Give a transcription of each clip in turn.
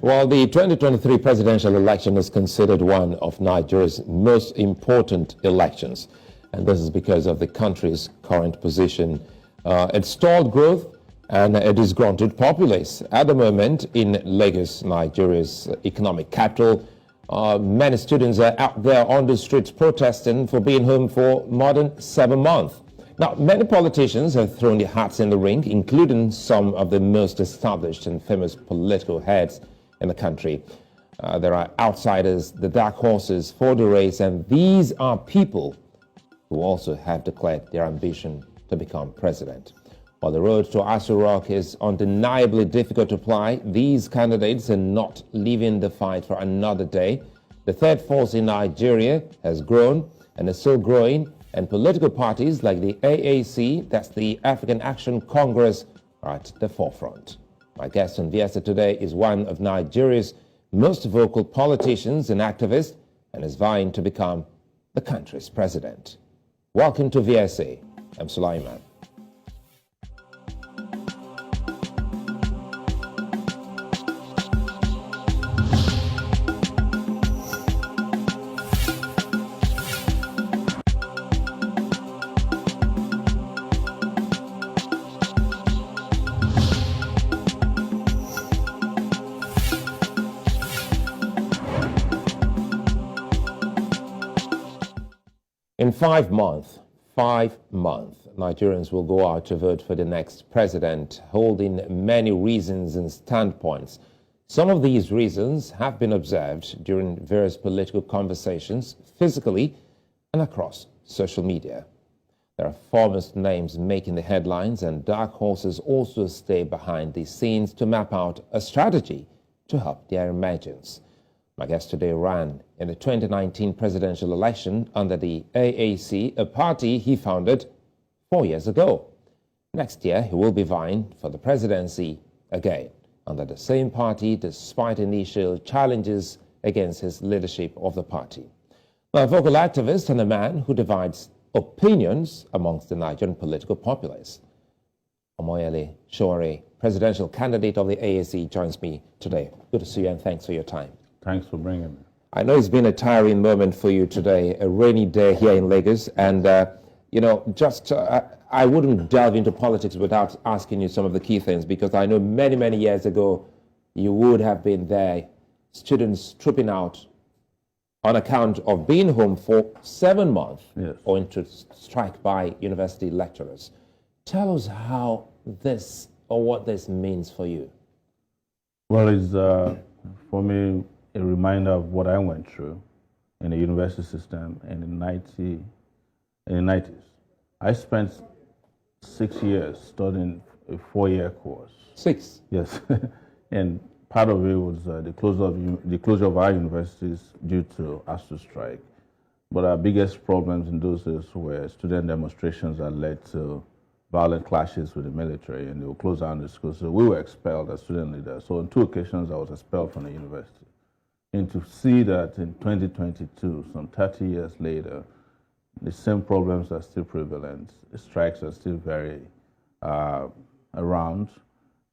Well, the 2023 presidential election is considered one of Nigeria's most important elections. And this is because of the country's current position, its stalled growth, and a disgruntled populace. At the moment, in Lagos, Nigeria's economic capital, many students are out there on the streets protesting for being home for more than 7 months. Now, many politicians have thrown their hats in the ring, including some of the most established and famous political heads in the country. There are outsiders, the dark horses for the race, and these are people who also have declared their ambition to become president. While the road to Aso Rock is undeniably difficult to ply, these candidates are not leaving the fight for another day. The third force in Nigeria has grown and is still growing, and political parties like the AAC, that's the African Action Congress, are at the forefront. My guest on VSA today is one of Nigeria's most vocal politicians and activists, and is vying to become the country's president. Welcome to VSA. I'm Sulaiman. In 5 months, Nigerians will go out to vote for the next president, holding many reasons and standpoints. Some of these reasons have been observed during various political conversations, physically and across social media. There are foremost names making the headlines, and dark horses also stay behind the scenes to map out a strategy to help their emergence. My guest today ran in the 2019 presidential election under the AAC, a party he founded 4 years ago. Next year, he will be vying for the presidency again under the same party, despite initial challenges against his leadership of the party. Now, a vocal activist and a man who divides opinions amongst the Nigerian political populace. Omoyele Sowore, presidential candidate of the AAC, joins me today. Good to see you, and thanks for your time. Thanks for bringing me. I know it's been a tiring moment for you today, a rainy day here in Lagos, and I wouldn't delve into politics without asking you some of the key things, because I know many, many years ago you would have been there, students trooping out on account of being home for 7 months, yes, owing to strike by university lecturers. Tell us how this, or what this means for you. Well, it's for me a reminder of what I went through in the university system in the 90s. I spent 6 years studying a 4-year course. 6? Yes. And part of it was the closure of our universities due to ASU strike. But our biggest problems in those days were student demonstrations that led to violent clashes with the military, and they would close down the schools. So we were expelled as student leaders. So on 2 occasions, I was expelled from the university. And to see that in 2022, some 30 years later, the same problems are still prevalent. The strikes are still very around.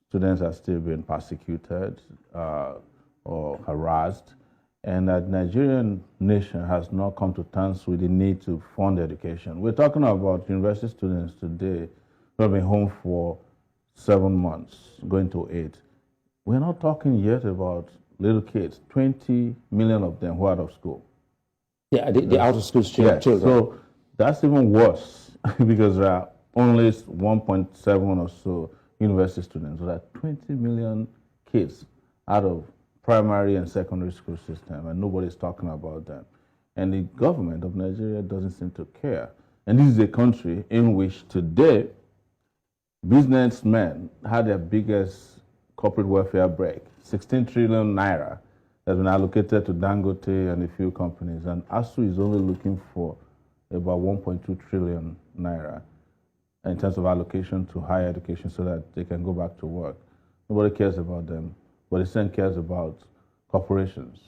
Students are still being persecuted or harassed. And that Nigerian nation has not come to terms with the need to fund education. We're talking about university students today who have been home for 7 months, going to 8. We're not talking yet about little kids, 20 million of them who are out of school. Yeah, the out of school children. So that's even worse because there are only 1.7 or so university students. So there are 20 million kids out of primary and secondary school system, and nobody's talking about them. And the government of Nigeria doesn't seem to care. And this is a country in which today businessmen had their biggest corporate welfare break. 16 trillion naira has been allocated to Dangote and a few companies, and ASU is only looking for about 1.2 trillion naira in terms of allocation to higher education so that they can go back to work. Nobody cares about them, but the same cares about corporations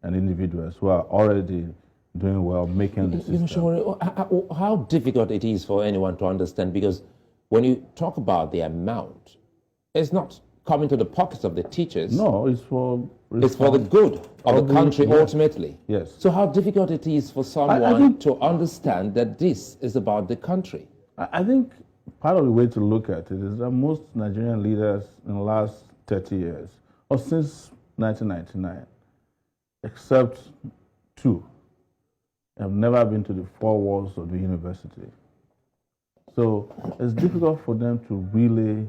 and individuals who are already doing well, making the system. You know, sure, how difficult it is for anyone to understand, because when you talk about the amount, it's not coming to the pockets of the teachers. No, it's for It's for the good of the country ultimately. Yes. So how difficult it is for someone to understand that this is about the country? I think part of the way to look at it is that most Nigerian leaders in the last 30 years, or since 1999, except two, have never been to the four walls of the university. So it's difficult for them to really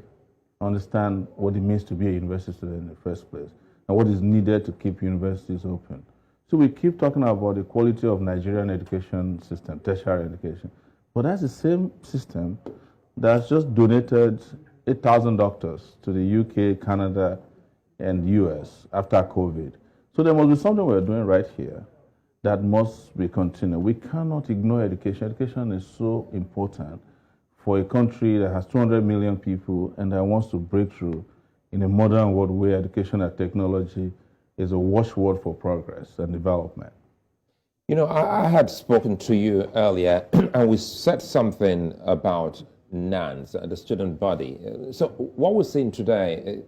understand what it means to be a university student in the first place and what is needed to keep universities open. So we keep talking about the quality of Nigerian education system, tertiary education, but that's the same system that's just donated 8,000 doctors to the UK, Canada, and US after COVID. So there must be something we're doing right here that must be continued. We cannot ignore education. Education is so important for a country that has 200 million people and that wants to break through in a modern world where education and technology is a watchword for progress and development. You know, I had spoken to you earlier and we said something about NANS, the student body. So what we're seeing today,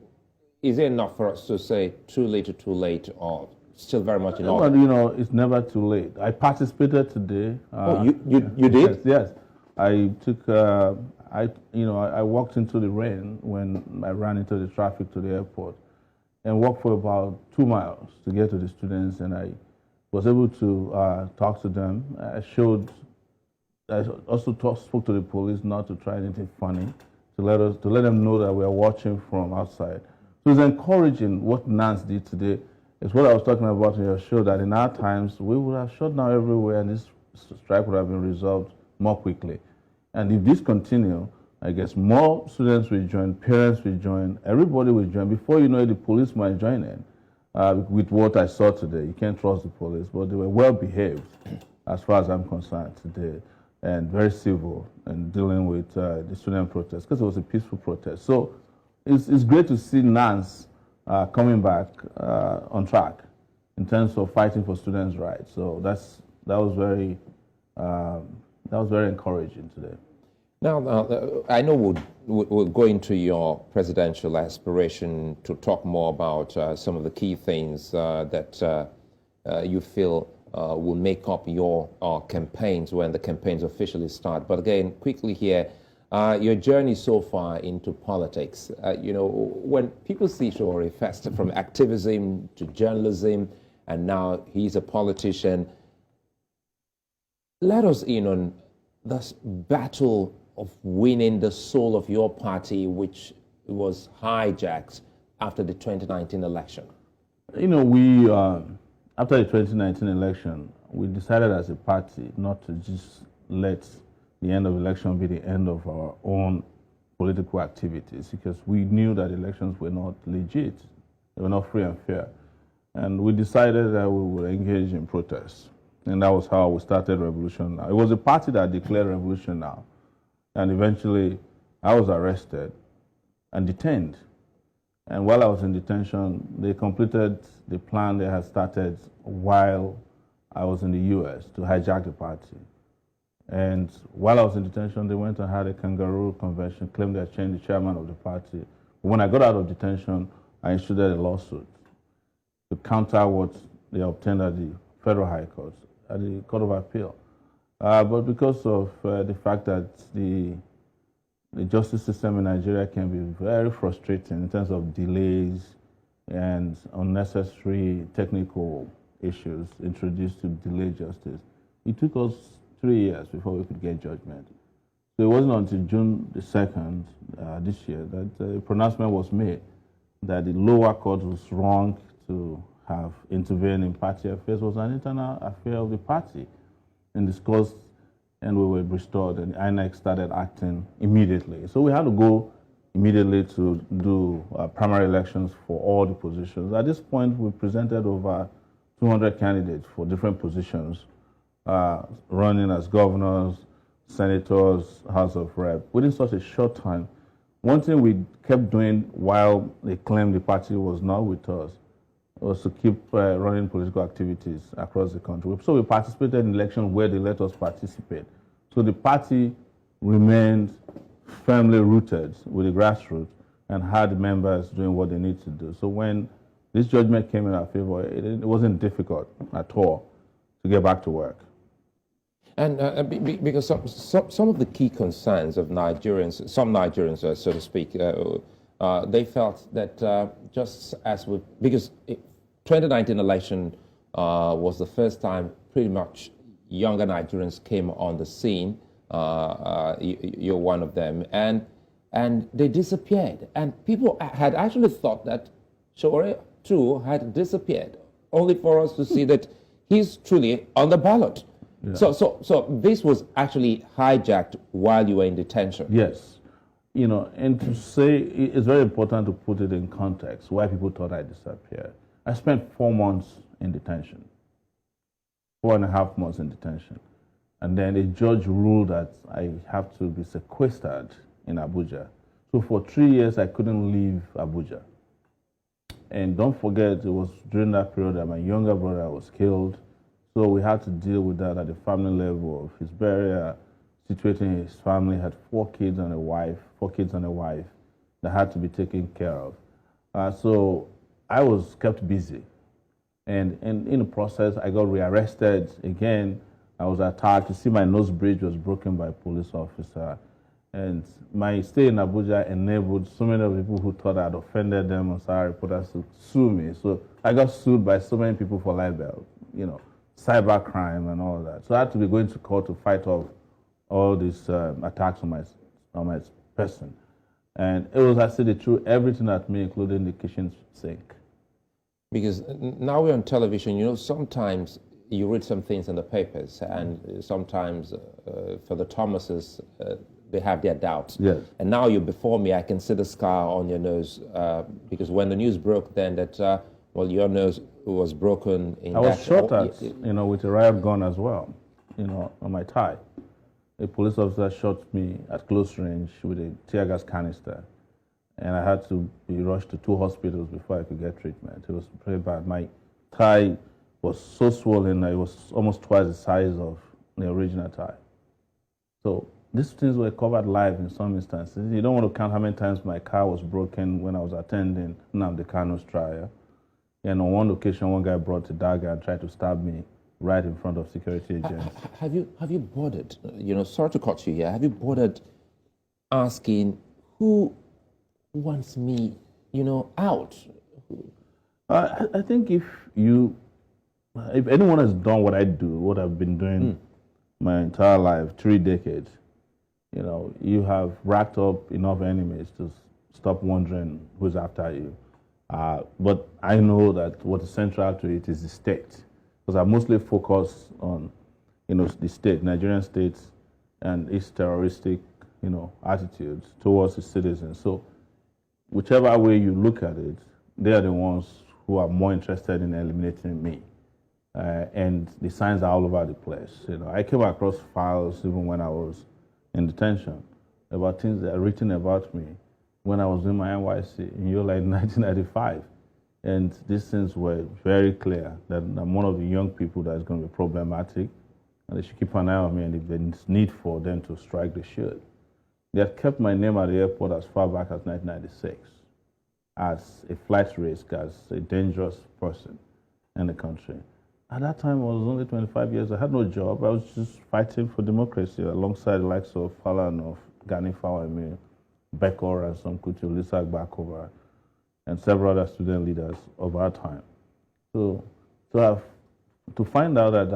is it enough for us to say too late or still very much in order? Well, you know, it's never too late. I participated today. Oh, you did? Yes. I took, I walked into the rain when I ran into the traffic to the airport and walked for about 2 miles to get to the students, and I was able to talk to them. I also spoke to the police not to try anything funny, to let them know that we are watching from outside. So it's encouraging what NANS did today. It's what I was talking about in your show, that in our times, we would have shut down everywhere and this strike would have been resolved more quickly. And if this continues, I guess more students will join, parents will join, everybody will join. Before you know it, the police might join in. With what I saw today, you can't trust the police, but they were well behaved as far as I'm concerned today, and very civil in dealing with the student protest, because it was a peaceful protest. So it's great to see NANS coming back on track in terms of fighting for students' rights. So that was very encouraging today. Now, I know we'll go into your presidential aspiration to talk more about some of the key things that you feel will make up your campaigns when the campaigns officially start. But again, quickly here, your journey so far into politics. You know, when people see Sowore first from activism to journalism, and now he's a politician, let us in on this battle of winning the soul of your party, which was hijacked after the 2019 election. You know, we, after the 2019 election, we decided as a party not to just let the end of the election be the end of our own political activities, because we knew that elections were not legit, they were not free and fair. And we decided that we would engage in protests. And that was how we started Revolution Now. It was a party that declared Revolution Now. And eventually, I was arrested and detained. And while I was in detention, they completed the plan they had started while I was in the US to hijack the party. And while I was in detention, they went and had a kangaroo convention, claimed they had changed the chairman of the party. But when I got out of detention, I issued a lawsuit to counter what they obtained at the Federal High Court, at the Court of Appeal. But because of the fact that the justice system in Nigeria can be very frustrating in terms of delays and unnecessary technical issues introduced to delay justice, it took us 3 years before we could get judgment. So it wasn't until June the 2nd this year that a pronouncement was made that the lower court was wrong to have intervened in party affairs. It was an internal affair of the party and discussed, and we were restored, and INEC started acting immediately. So we had to go immediately to do primary elections for all the positions. At this point, we presented over 200 candidates for different positions, running as governors, senators, House of Rep. Within such a short time, one thing we kept doing while they claimed the party was not with us was to keep running political activities across the country. So we participated in elections where they let us participate. So the party remained firmly rooted with the grassroots and had members doing what they need to do. So when This judgment came in our favor. It wasn't difficult at all to get back to work. And because some of the key concerns of Nigerians, some Nigerians, so to speak, they felt that just as with, because 2019 election was the first time pretty much younger Nigerians came on the scene. You're one of them, and they disappeared. And people had actually thought that Sowore too had disappeared, only for us to see that he's truly on the ballot. Yeah. So this was actually hijacked while you were in detention. Yes. You know, and to say, it's very important to put it in context why people thought I disappeared. I spent 4 months in detention, 4.5 months in detention. And then a judge ruled that I have to be sequestered in Abuja. So for 3 years, I couldn't leave Abuja. And don't forget, it was during that period that my younger brother was killed. So we had to deal with that at the family level of his burial, situating his family, had 4 kids and a wife that had to be taken care of. So I was kept busy. And in the process, I got rearrested again. I was attacked. You see, my nose bridge was broken by a police officer. And my stay in Abuja enabled so many of the people who thought I'd offended them on Sahara Reporters to sue me. So I got sued by so many people for libel, you know, cybercrime and all that. So I had to be going to court to fight off all these attacks on my person. And it was as if they threw everything at me, including the kitchen sink. Because now we're on television, you know, sometimes you read some things in the papers, and sometimes for the Thomases, they have their doubts. Yes. And now you're before me, I can see the scar on your nose, because when the news broke then that, well, your nose was broken. I was shot at, you know, with a riot gun as well, you know, on my thigh. A police officer shot me at close range with a tear gas canister. And I had to be rushed to 2 hospitals before I could get treatment. It was pretty bad. My thigh was so swollen that it was almost twice the size of the original thigh. So these things were covered live in some instances. You don't want to count how many times my car was broken when I was attending Nnamdi Kanu's trial. And on one occasion, one guy brought a dagger and tried to stab me right in front of security agents. Have you bothered, you know, sorry to cut you here, have you bothered asking who wants me, you know, out? I think if anyone has done what I do, what I've been doing my entire life, 3 decades, you know, you have racked up enough enemies to stop wondering who's after you. But I know that what is central to it is the state, because I mostly focus on, you know, the state, Nigerian states, and its terroristic, you know, attitudes towards its citizens. So whichever way you look at it, they are the ones who are more interested in eliminating me. And the signs are all over the place. You know, I came across files even when I was in detention about things that are written about me when I was in my NYC in Yola in 1995. And these things were very clear that I'm one of the young people that is going to be problematic, and they should keep an eye on me, and if there's need for them to strike, they should. They had kept my name at the airport as far back as 1996 as a flight risk, as a dangerous person in the country. At that time, I was only 25 years. I had no job. I was just fighting for democracy alongside the likes of Falana, Gani Fawemi, Bekor, and some Kuti, Lisa Bakova, and several other student leaders of our time. So to find out that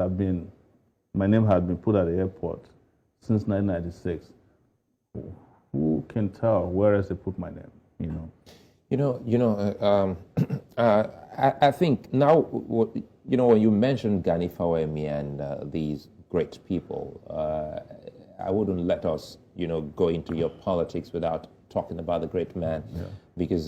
my name had been put at the airport since 1996, who can tell where else they put my name? I think now, you know, when you mentioned Gani Fawemi and these great people, I wouldn't let us, you know, go into your politics without talking about the great man, because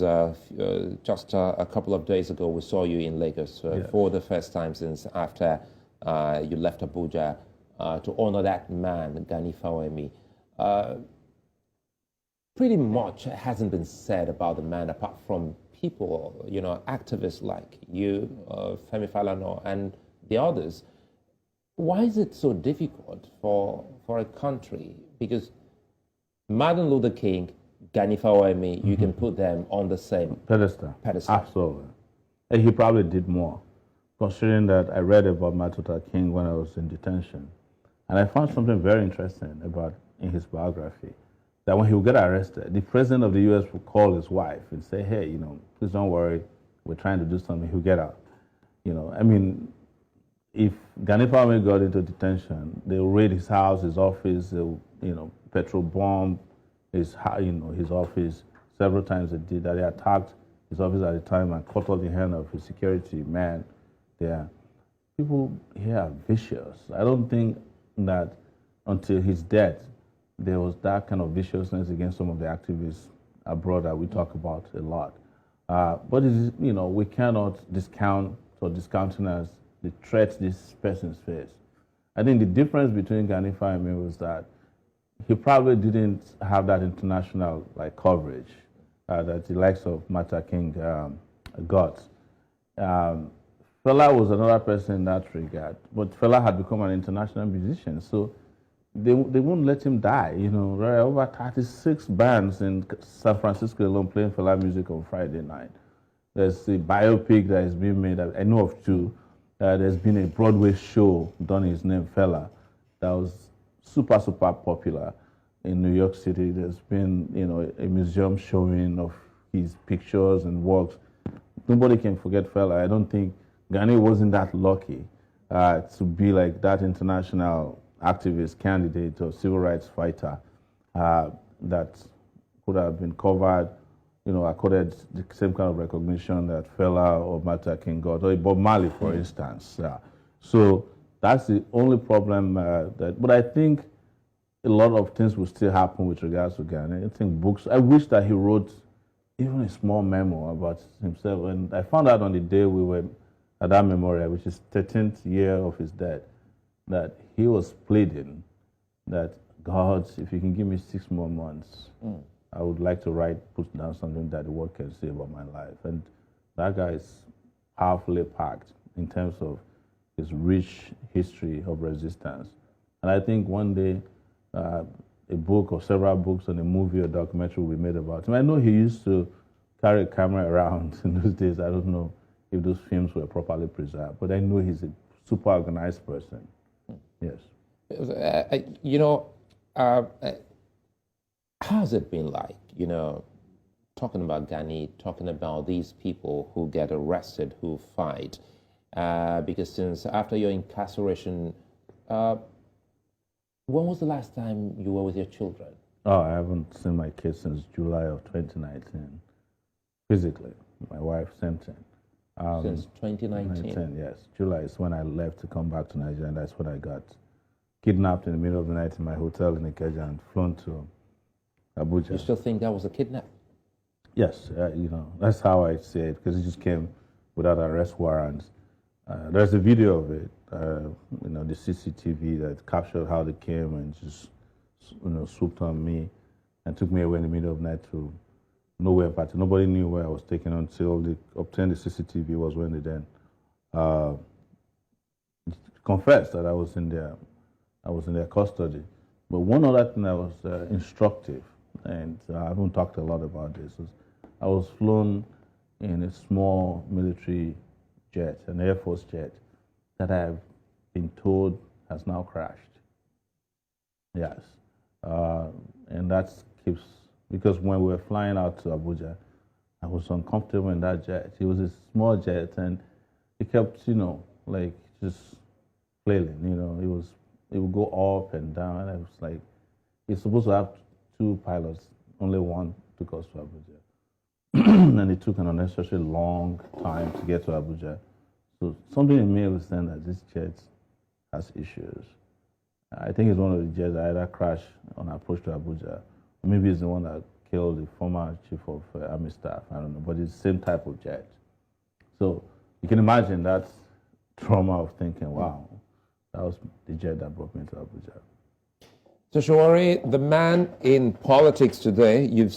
just a couple of days ago we saw you in Lagos for the first time since after you left Abuja to honor that man, Gani Fawemi. Pretty much hasn't been said about the man apart from people, you know, activists like you, Femi Falana, and the others. Why is it so difficult for a country? Because Martin Luther King, Gani Fawemi, you can put them on the same pedestal. Pedestal. Absolutely. And he probably did more, considering that I read about Martin Luther King when I was in detention. And I found something very interesting about in his biography, that when he would get arrested, the president of the U.S. would call his wife and say, hey, please don't worry, we're trying to do something, he'll get out. I mean, if Gani Palme got into detention, they'll raid his house, his office, they'll, petrol bomb his office. Several times they did that. They attacked his office at the time and cut off the hand of his security man there. People here are vicious. I don't think that until his death, there was that kind of viciousness against some of the activists abroad that we talk about a lot. But it is, we cannot discount or discountenance the threat this person's face. I think the difference between Gani Palme was that he probably didn't have that international coverage that the likes of Martin Luther King got. Fela was another person in that regard, but Fela had become an international musician, so they won't let him die. There are over 36 bands in San Francisco alone playing Fela music on Friday night. There's the biopic that is being made. I know of two. There's been a Broadway show done in his name, Fela, that was super, super popular in New York City. There's been, a museum showing of his pictures and works. Nobody can forget Fela. I don't think Gani wasn't that lucky to be like that international activist, candidate, or civil rights fighter that could have been covered, accorded the same kind of recognition that Fela or Martin Luther King got, or Bob Marley, for instance. So that's the only problem but I think a lot of things will still happen with regards to Gani. I think books, I wish that he wrote even a small memo about himself. And I found out on the day we were at that memorial, which is 13th year of his death, that he was pleading that, God, if you can give me 6 more months, I would like to put down something that the world can say about my life. And that guy is powerfully packed in terms of his rich history of resistance. And I think one day a book or several books and a movie or documentary will be made about him. I know he used to carry a camera around in those days. I don't know if those films were properly preserved, but I know he's a super organized person. Yes. How's it been like, talking about Gani, talking about these people who get arrested, who fight? Because since after your incarceration, when was the last time you were with your children? Oh, I haven't seen my kids since July of 2019, physically. My wife sent in. Since 2019? Yes. July is when I left to come back to Nigeria, and that's when I got kidnapped in the middle of the night in my hotel in Ikeja and flown to Abuja. You still think that was a kidnap? Yes, that's how I see it, because it just came without arrest warrants. There's a video of it, the CCTV that captured how they came and just, swooped on me and took me away in the middle of the night to nowhere party. Nobody knew where I was taken until they obtained the CCTV. Was when they then confessed that I was in their custody. But one other thing that was instructive, and I haven't talked a lot about this, is I was flown in a small military jet, an Air Force jet, that I've been told has now crashed. Yes. And that keeps, because when we were flying out to Abuja, I was uncomfortable in that jet. It was a small jet, and it kept, just flailing, it would go up and down, and I was like, it's supposed to have 2 pilots, only one took us to Abuja. And it took an unnecessarily long time to get to Abuja. So something in me was saying that this jet has issues. I think it's one of the jets that either crashed on approach to Abuja, or maybe it's the one that killed the former chief of army staff. I don't know, but it's the same type of jet. So you can imagine that trauma of thinking, wow, that was the jet that brought me to Abuja. So Sowore, the man in politics today, you've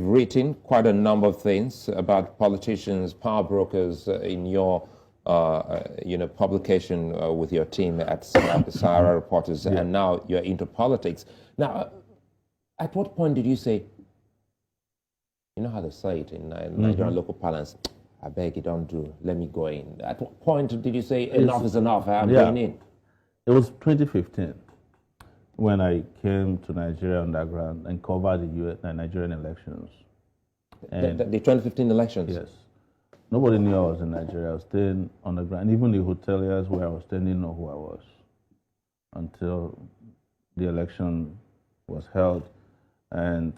written quite a number of things about politicians, power brokers in your publication with your team at Sahara Reporters, yeah. And now you're into politics. Now, at what point did you say, you know how they say it in Nigerian local parlance, I beg you, don't do. Let me go in. At what point did you say enough is enough? I'm going in. It was 2015 when I came to Nigeria underground and covered the Nigerian elections. And the 2015 elections? Yes. Nobody knew I was in Nigeria. I was staying underground. Even the hoteliers where I was staying didn't know who I was until the election was held. And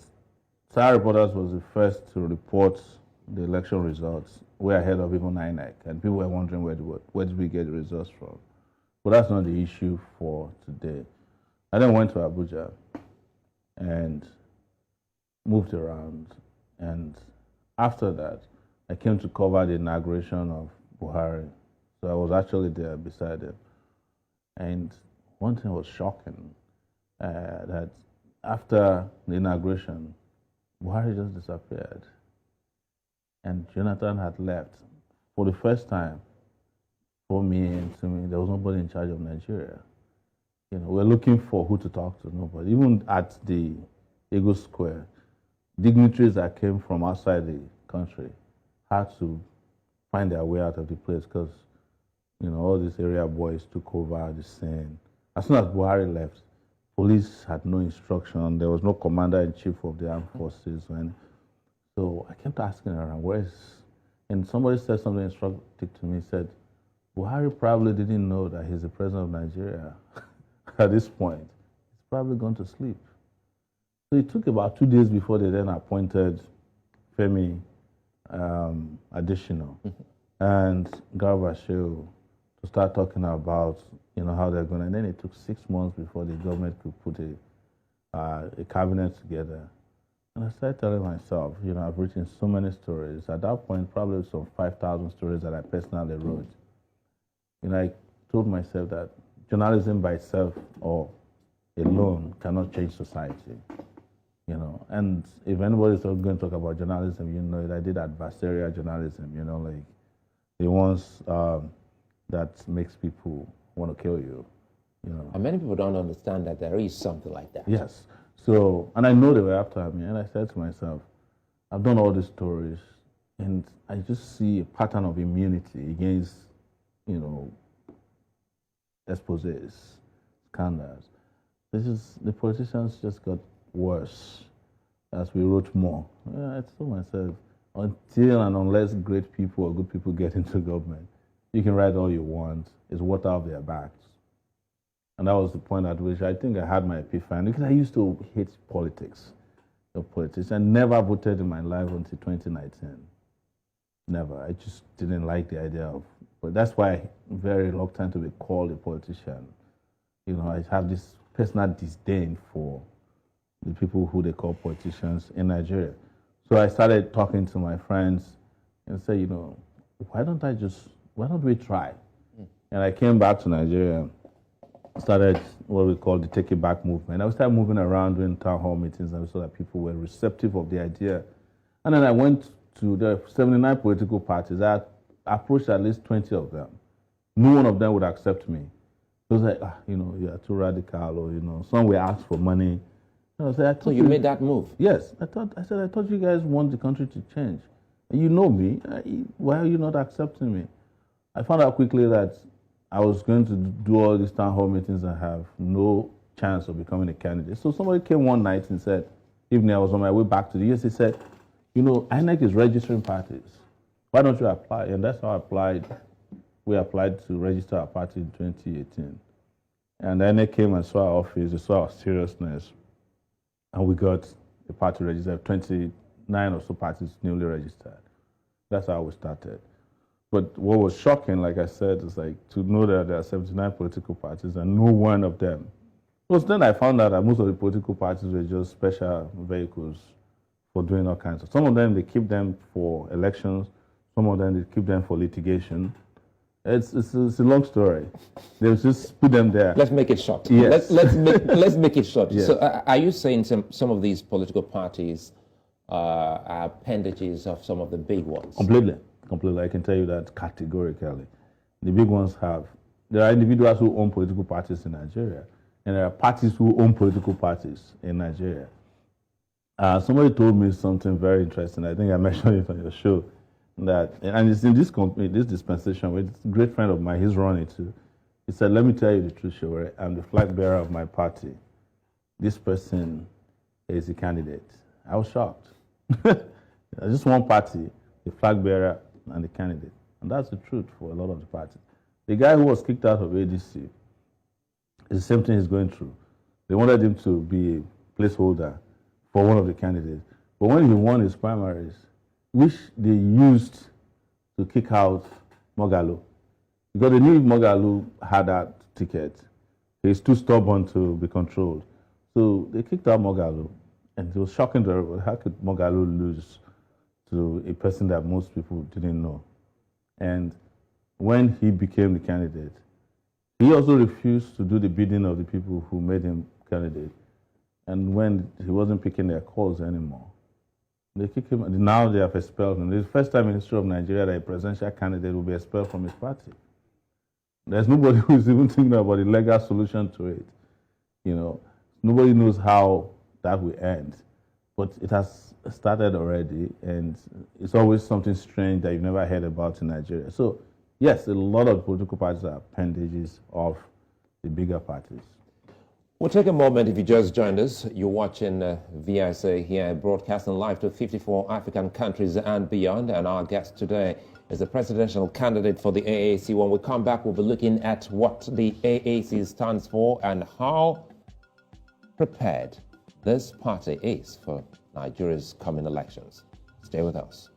Sahara Reporters was the first to report the election results. Way ahead of even INEC. And people were wondering where did we get the results from. But that's not the issue for today. I then went to Abuja and moved around. And after that, I came to cover the inauguration of Buhari. So I was actually there beside him. And one thing was shocking, that after the inauguration, Buhari just disappeared. And Jonathan had left. For the first time, for me and to me, there was nobody in charge of Nigeria. You know, we're looking for who to talk to, nobody. Even at the Eagle Square, dignitaries that came from outside the country had to find their way out of the place because, you know, all these area boys took over the scene. As soon as Buhari left, police had no instruction. There was no commander-in-chief of the armed forces. So I kept asking around, and somebody said something instructive to me, said, Buhari probably didn't know that he's the president of Nigeria at this point. He's probably gone to sleep. So it took about 2 days before they then appointed Femi Adesina and Garba Shehu to start talking about, you know, how they're going. And then it took 6 months before the government could put a cabinet together. And I started telling myself, you know, I've written so many stories. At that point, probably some 5,000 stories that I personally wrote. You know, I told myself that journalism by itself or alone cannot change society. You know, and if anybody's going to talk about journalism, you know it. I did adversarial journalism, you know, like the ones that makes people want to kill you, you know. And many people don't understand that there is something like that. Yes. So, and I know they were after me, and I said to myself, I've done all these stories, and I just see a pattern of immunity against, you know, exposés, scandals. The politicians just got worse as we wrote more. I told myself, until and unless great people or good people get into government, you can write all you want. It's water off their backs. And that was the point at which I think I had my epiphany, because I used to hate politics, I never voted in my life until 2019. Never. I just didn't like the idea of, but that's why I'm very reluctant to be called a politician. You know, I have this personal disdain for the people who they call politicians in Nigeria. So I started talking to my friends and say, you know, why don't we try? And I came back to Nigeria, started what we call the TakeItBack movement. I started moving around doing town hall meetings, and I saw that people were receptive of the idea. And then I went to the 79 political parties. I approached at least 20 of them. No one of them would accept me. It was like, you know, you are too radical, or, you know, some will ask for money. So you made that move? Yes. I thought you guys want the country to change. And you know me. Why are you not accepting me? I found out quickly that I was going to do all these town hall meetings and have no chance of becoming a candidate. So somebody came one night and said, evening I was on my way back to the US, he said, you know, INEC is registering parties. Why don't you apply? And that's how I applied. We applied to register our party in 2018. And INEC came and saw our office, they saw our seriousness, and we got a party registered, 29 or so parties newly registered. That's how we started. But what was shocking, like I said, is like to know that there are 79 political parties and no one of them. Because then I found out that most of the political parties were just special vehicles for doing all kinds of. Some of them, they keep them for elections. Some of them, they keep them for litigation. It's a long story. They just put them there. Let's make it short. Yes. Let's make it short. Yes. So are you saying some of these political parties are appendages of some of the big ones? Completely. I can tell you that categorically. The big ones there are individuals who own political parties in Nigeria, and there are parties who own political parties in Nigeria. Somebody told me something very interesting. I think I mentioned it on your show, that, and it's in this company, this dispensation, with a great friend of mine, he's running too. He said, let me tell you the truth, Sowore, I'm the flag bearer of my party. This person is the candidate. I was shocked. Just one party, the flag bearer and the candidate. And that's the truth for a lot of the parties. The guy who was kicked out of ADC, it's the same thing he's going through. They wanted him to be a placeholder for one of the candidates. But when he won his primaries, which they used to kick out Moghalu, because they knew Moghalu had that ticket, he's too stubborn to be controlled. So they kicked out Moghalu, and it was shocking to everybody. How could Moghalu lose to a person that most people didn't know? And when he became the candidate, he also refused to do the bidding of the people who made him candidate. And when he wasn't picking their calls anymore, they kicked him. Now they have expelled him. It's the first time in the history of Nigeria that a presidential candidate will be expelled from his party. There's nobody who's even thinking about a legal solution to it. You know, nobody knows how that will end. But it has started already, and it's always something strange that you've never heard about in Nigeria. So, yes, a lot of political parties are appendages of the bigger parties. We'll take a moment. If you just joined us, you're watching VIC here, broadcasting live to 54 African countries and beyond. And our guest today is the presidential candidate for the AAC. When we come back, we'll be looking at what the AAC stands for and how prepared this party is for Nigeria's coming elections. Stay with us.